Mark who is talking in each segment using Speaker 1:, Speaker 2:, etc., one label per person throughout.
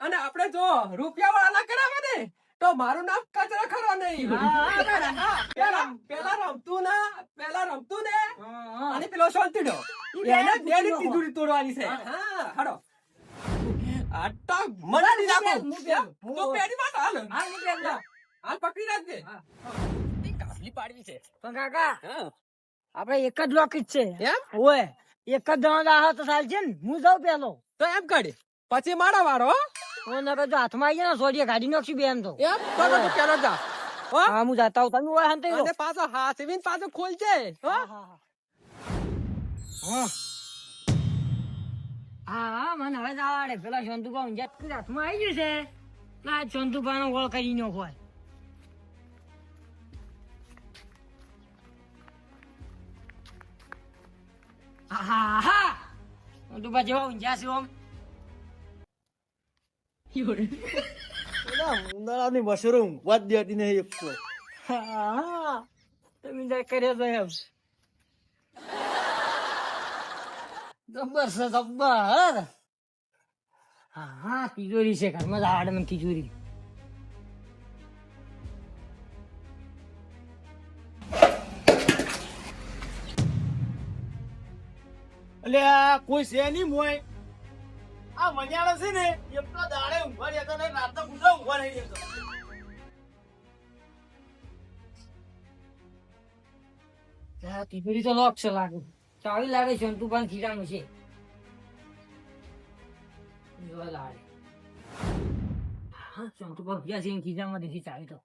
Speaker 1: અને આપણે જો રૂપિયા વાળા ના કરાવે ને તો મારું નામ કચરા ખરો નહીં. પેલા રમતું ને અને પેલો શાંતિડો એને બેની તિજોરી તોડવાની છે. હા હાડો આ તો મને નહીં રાખો. તો પેલી વાત હાલ હાલ પકડી રાખજે. કાપલી પાડવી છે
Speaker 2: પણ કાકા
Speaker 1: હા
Speaker 2: આપણે એક જ લોકેટ છે
Speaker 1: એમ
Speaker 2: ઓય એક જ જણો દાહો તો ચાલશે ને હું જાઉં પેલો
Speaker 1: તો એમ કરી પછી મારા વારો હો.
Speaker 2: ઓ નકર જો હાથમાં આવી જાય ને સોડીએ ગાડી નાખશું બે એમ તો
Speaker 1: એમ તો તું પેલો જા હો.
Speaker 2: હા હું જાતા હું તમે ઓય હંતે
Speaker 1: અને પાછો હાથવીને પાછો ખોલજે હો.
Speaker 2: હા મને હવે જવાડે પેલા શંતુભા ઊંઝા હાથમાં આવી ગયું છે ના શંતુભાનો ઓળ કરી નો હોય હા હા શંતુભા જેવા ઊંઝા છે ઓમ
Speaker 3: ઉનાળાની મશરૂમ વાત દેતી નહીં એક તો.
Speaker 2: હા તમે જે કર્યો તો એમ જબ્બર છે જબ્બર હા હા તિજોરી છે ઘરમાં જ આવડે મને તિજોરી
Speaker 3: અલ્યા કોઈ છે નહીં મોય આ મજાળો છે ને એટલો દાડે ઊંઘવા રહેતા નહીં રાતના ગુંડા ઊંઘવા નહીં રહેતો.
Speaker 2: હા તિજોરી તો લોક છે લાગે ચાવી લાગે શંતુભાઈ ખીરામાં છે જોવા લાગે હા શંતુભાઈ ગયા છે ખીરામાં દેખી ચાવી તો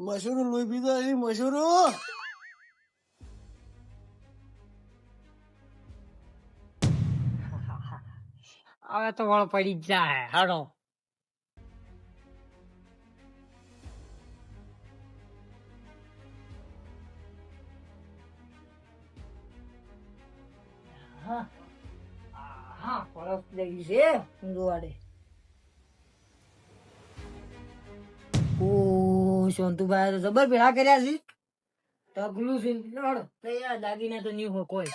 Speaker 3: મશરૂમ લોહી પીધો એની મશરૂમ
Speaker 2: હવે તો વળ પડી જ જાય હાડો હા પરસ લઈ છે ઊંઘવાડે ઓ શાંતુભાઈ તો જબર ભેળા કર્યા છે તગલું છે લડ તૈયાર દાગીના તો નહીં હોય કોઈ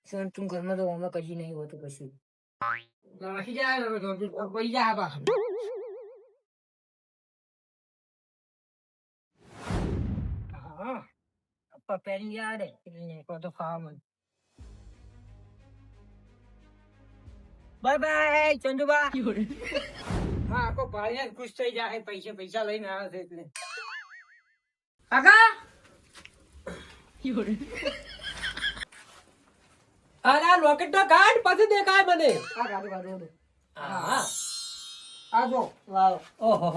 Speaker 2: શાંતુ ઘરમાં તો અમે કશું નહીં હોતું કશું લાખી જાય હવે તો પડી જાય બા હા પપેરી યાદ હે કો તો ખાવા મને બાય બાય ચંદુબા હા કો ભાઈ ખુશ થઈ જાય પૈસા લઈને આવે છે એટલે કાકા
Speaker 1: અરે આ લોકેટ તો કાઢ પછી દેખાય મને.
Speaker 2: આ ગાડું ગાડું
Speaker 1: હા
Speaker 2: આ જો લાવ
Speaker 1: ઓહો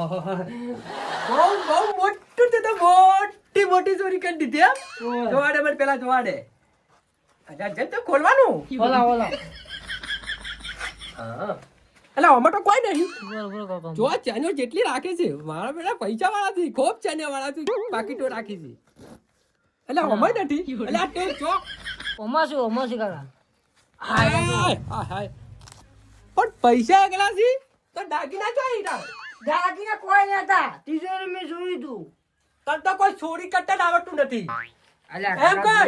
Speaker 1: બહુ મોટું તે તો મોટી ચોરી કરી દીધી એમ. જોવાડે મને પેલા જોવાડે. અચ્છા જજ તો ખોલવાનું.
Speaker 2: ઓલા ઓલા
Speaker 1: હા એટલે આમાં તો કોઈ નહીં.
Speaker 2: બોલ કાકા
Speaker 1: જો ચેનલ જેટલી રાખે છે મારા બેટા પૈસા વાળા છે ખૂબ ચેનલ વાળા છે પાકીટો રાખી છે એટલે આમાં નથી એટલે આ ટેપ જો
Speaker 2: ઓમાં શું કાકા
Speaker 1: હાય હાય પણ પૈસા એકલા છે તો દાગીના ચોરી ના
Speaker 2: દાગીના કોઈ નતા તિજોરી મેં જોયું તું
Speaker 1: તને તો કોઈ ચોરી કરતા જ આવડતું નથી.
Speaker 2: અલ્યા
Speaker 1: એમ કર.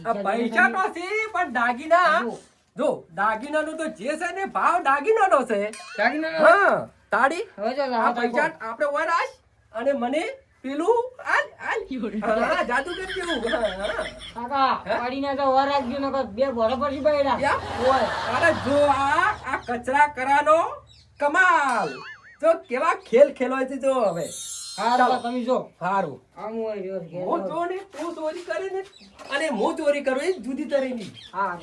Speaker 1: આ પૈસા તો છે પણ દાગીના
Speaker 2: જો.
Speaker 1: જો દાગીનાનો તો જે છે ને ભાવ દાગીનાનો છે.
Speaker 2: દાગીના
Speaker 1: હા તાળી
Speaker 2: હવે તો
Speaker 1: આ પૈસા આપણે વરાશ અને મને પેલું હા જાદુગર જેવું.
Speaker 2: કાકા પાડીને તો વાર રાખજો નકર બે ભરો પછી પડ્યા
Speaker 1: યા? અરે જો આ કચરા કરાનો કમાલ જો કેવા ખેલ ખેલવાય છે જો હવે
Speaker 2: હા તમે જો
Speaker 1: સારું
Speaker 2: આમ હોય જો
Speaker 1: હું જો ને તું ચોરી કરે ને અને હું ચોરી કરું એ જુદી તરીની.
Speaker 2: હા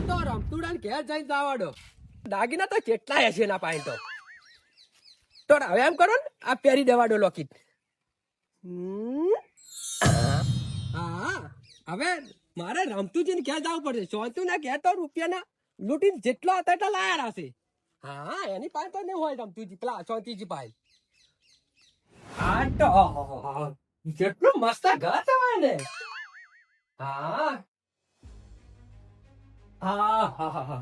Speaker 1: તો રમતુડાને ઘેર જઈને જવાડો. દાગીના તો કેટલાય હશે એના પાસે તો હવે એમ કરો ને આ પહેરી દેવાડો લોકેટ. હા હવે મારે રમતુજીને ઘેર જવું પડશે. સોનતુના ઘેર તો રૂપિયાના લૂંટીને જેટલો હતા એટલા લાયા હશે. હા એની પાસે તો નહીં હોય રમતુજી પેલા સોનતીજી પાસે. હા તો જેટલું મસ્ત ઘર જવાય ને. હા હા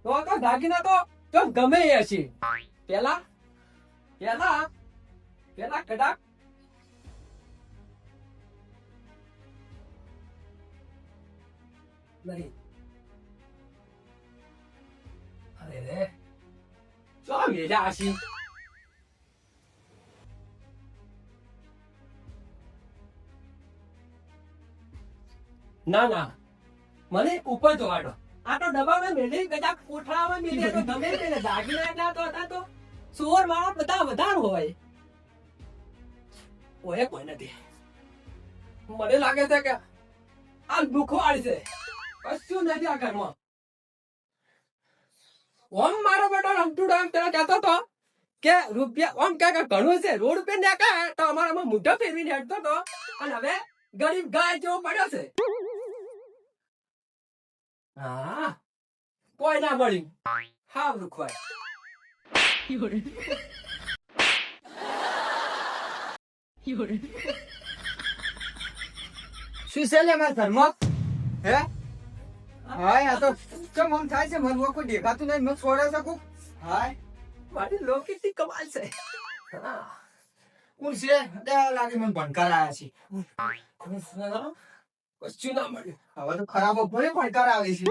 Speaker 1: તો દાગીના તો જો ગમે એ હશે. પેલા પેલા કડાક નહીં. અરે રે ચો મેલા આશી ના ના મને ઉપર જોવાડો. આ તો ડબ્બામાં મેલી કદાચ કોઠામાં મેલી તો ગમે તેને દાગીના એટલા તો હતા તો ચોર મારા બધા વધારે હોય. ઓય કોઈ નથી. મને લાગે છે કે આ દુખવાડ છે. કશું નથી આ ઘરમાં. ઓમ મારો બેટો રમતુડો એમ પેલા કહેતો હતો કે રૂપિયા ઓમ કે ઘણું છે રોડ ઉપર નાખા તો અમારામાં મૂઢો ફેરવીને હેડતો હતો અને હવે ગરીબ ગાય જેવો પડ્યો છે. હા કોઈ ના મળ્યું. હા રૂખવાય
Speaker 4: શું છે લે મારા ઘરમાં? હે હાય આ તો કેમ આમ થાય છે? મને કોઈ દેખાતું નહીં. મને છોડે શકું? હાય
Speaker 1: મારી લોકેટની કમાલ છે. હા
Speaker 4: કોણ છે? ત્યાં લાગે મને ભણકાર આવ્યા છે.
Speaker 1: કશું ના મળ્યું.
Speaker 4: હવે તો ખરાબ ભલે ભણકાર આવે છે.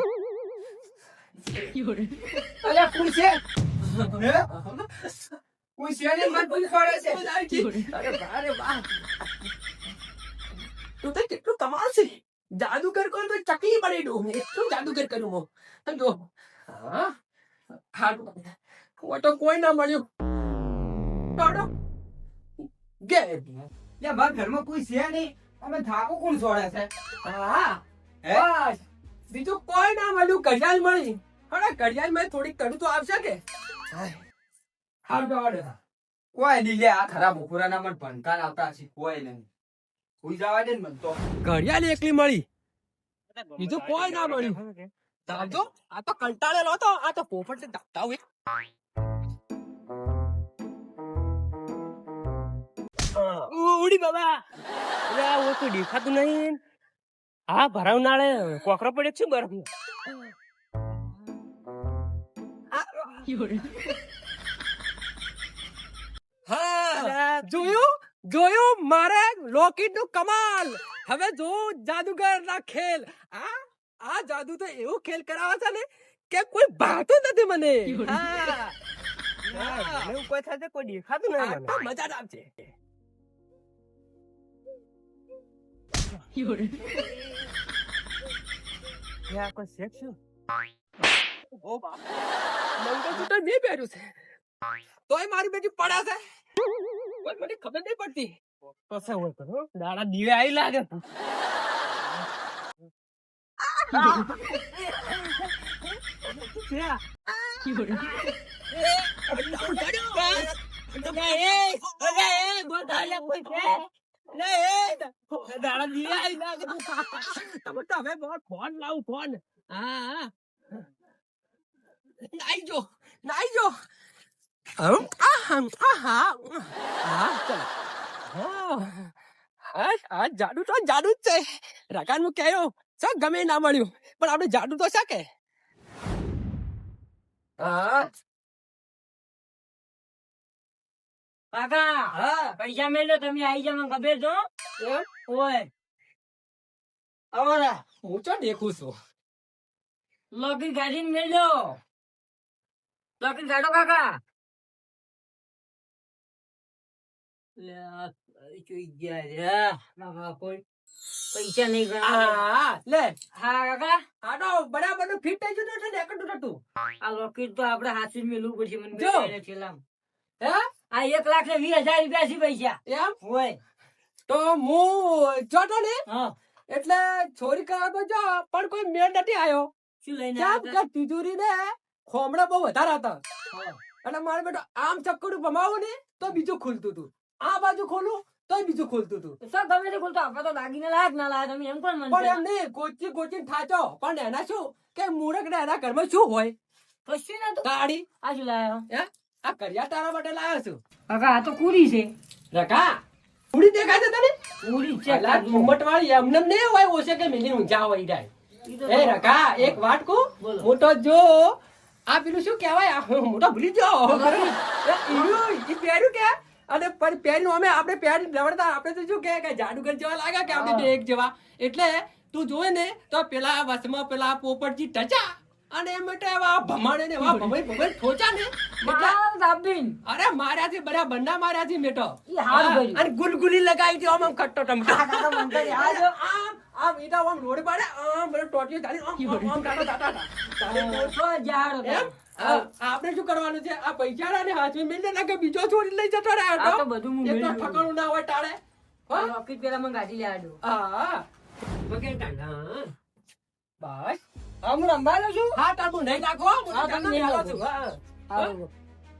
Speaker 4: અલ્યા કોણ છે? હે કોઈ છે ને મને પૂછ પડે છે.
Speaker 1: અરે વાહ, અરે વાહ. તું તો કેટલું કમાલ છે. જાદુગર કોણ તો ચકલી બની દઉં. એટલું જાદુગર કર્યું હું. સમજો. હા હારું. તો કોઈ ના મળ્યું. ટોડો. ગે.
Speaker 4: લે મારા ઘરમાં કોઈ છે નહીં. અમે થાકો કોણ છોડે છે?
Speaker 1: હા
Speaker 4: હે?
Speaker 1: બસ બીજું કોઈ ના મળ્યું. ઘડિયાળ મળી. અરે ઘડિયાળ માં થોડીક કડું તો આવશે કે. હારું તો વાળે.
Speaker 4: કોઈ નહીં. લે આ ખરાબ બપોરાના મને ભણકાર આવતા હશે. કોઈ નહીં. કોઈ જવા દે ને મને તો.
Speaker 1: ઘડિયાળ એકલી મળી. બીજું કોઈ ના મળ્યું. દાદો આ તો કંટાળેલો હતો. આ તો પોપટ દાતા હોય.
Speaker 3: ઉડી બાબા અરે આ ઓ તો દેખાતું નહીં. હા ભરાવનાળે કોકરો પડે છે બરફ.
Speaker 1: હા જોયું જોયું મારે લોકેટ નું કમાલ. હવે જો જાદુગર ના ખેલ. આ જાદુ તો એવું ખેલ કરાવે છે ને કે કોઈ ભાતું નથી મને. હા
Speaker 3: મને કોઈ થાય કોઈ દેખાતું નહીં
Speaker 1: આ તો મજા જ આવશે.
Speaker 3: મને કોઈ શેક શું
Speaker 1: ઓ બાપ મંગળસૂત્ર મેં પહેર્યું છે તોય મારી બેટી પડ્યા છે. કોઈ મને ખબર નહીં પડતી.
Speaker 3: કસે હોય તો દાડા દીવે આવી લાગે. દાડા દીવે આવી લાગે.
Speaker 1: તમે તો હવે ફોન લાવું ફોન. હા નાઈ જો નાઈ જો. જાદુ તો જાદુ જ છે. રકાન હું કહ્યું સર ગમે ના મળ્યું પણ આપણે જાદુ તો શકે. હા
Speaker 2: કાકા
Speaker 1: હા
Speaker 2: પૈસા મેળો તમે આવી જાવ મને ખબર છો.
Speaker 1: એમ
Speaker 2: ઓય
Speaker 1: અમારા હું તો દેખું છું.
Speaker 2: લોકી ગાડીને મેળો. લોકી ગાડો કાકા. લે આ જોઈ ગયા રે કાકા કોઈ પૈસા નહીં ગણા.
Speaker 1: હા લે
Speaker 2: હા કાકા
Speaker 1: આ તો બરાબર નું ફિટ થઈ ગયું છે દેખાતું નતું.
Speaker 2: આ લોકેટ તો આપણે હાથે મેળવું પડશે મને
Speaker 1: જો.
Speaker 2: બેટાને છેલ્લામાં.
Speaker 1: હે
Speaker 2: આ 1,20,000 રૂપિયા છે પૈસા.
Speaker 1: એમ
Speaker 2: હોય
Speaker 1: તો હું જોતો ને
Speaker 2: હા
Speaker 1: એટલે ચોરી કરવા તો જો પણ કોઈ મેળ નથી આવ્યો.
Speaker 2: શું લઈને
Speaker 1: કેમ
Speaker 2: આવ્યા
Speaker 1: કે તિજોરી ને ખોમડા બહુ વધારે હતા
Speaker 2: હતા?
Speaker 1: અને મારે બેટો આમ ચક્કડું ભમાવું ને તો બીજું ખુલતું હતું. આ બાજુ ખોલું તો બીજું ખુલતું હતું.
Speaker 2: સર ગમે તે ખોલતો આપણે તો દાગીને લાયક ના લાયક તમે એમ કોણ મને
Speaker 1: પણ એમ નહીં કોચી કોચી થાચો પણ એના શું કે મૂરખ ને એના ઘરમાં શું હોય
Speaker 2: કશું નતું.
Speaker 1: કાળી
Speaker 2: આ શું લાયો
Speaker 1: હે આ કરિયા તારા માટે લાવ્યો છું.
Speaker 2: કાકા આ તો કુરી છે.
Speaker 1: રકા ઉડી દેખાય છે તને
Speaker 2: કુરી છે
Speaker 1: અલા ઘુમટ વાળી એમને નહીં હોય ઓછે કે મિલી ઊંચા હોય જાય. એ રકા એક વાત કહું
Speaker 2: બોલો.
Speaker 1: મોટો જો આ પેલું શું કહેવાય આ મોટો ભૂલી જાઓ. ઈ પહેર્યું કે અને પેરી અમે આપણે પેરી રવડતા આપણે તો શું કે જાદુગર જેવા લાગે કે આપણે બે એક જેવા એટલે તું જોઈ ને તો પેલા વસમાં પેલા પોપટજી ટચા અને એમ એટલે એવા ભમાડે ને એવા ભમાઈ ઠોચા ને એટલે
Speaker 2: દાબીન
Speaker 1: અરે માર્યાથી બધા બંડા માર્યાથી મેટો
Speaker 2: ઈ હારું કર્યું.
Speaker 1: અને ગુલગુલી લગાવી હતી આમ ખટ્ટો ટમટો
Speaker 2: કાકા મન કરી આ જો
Speaker 1: આમ ઈટા આમ રોડ પાડે આમ બધો ટોટીઓ ચાલી આમ કાકા તાતા
Speaker 2: તો જાડો તો.
Speaker 1: આપણે શું કરવાનું છે આ પૈસા ને હાથમાં મેલ દે કે બીજો છોડી લઈ જતો રહે
Speaker 2: આ તો બધું હું
Speaker 1: એક તો
Speaker 2: મેળવ્યું.
Speaker 1: ઠકાણું ના હોય ટાળે
Speaker 2: આ રોકેટ પેલા મને ગાડી લે આડો.
Speaker 1: હા વગેરે ટાંગા બસ
Speaker 2: હું રંભાયો છું.
Speaker 1: હા તારું નહીં નાખો
Speaker 2: હા, તમે નહીં નાખો.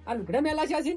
Speaker 1: આ લુગડા મેલા છે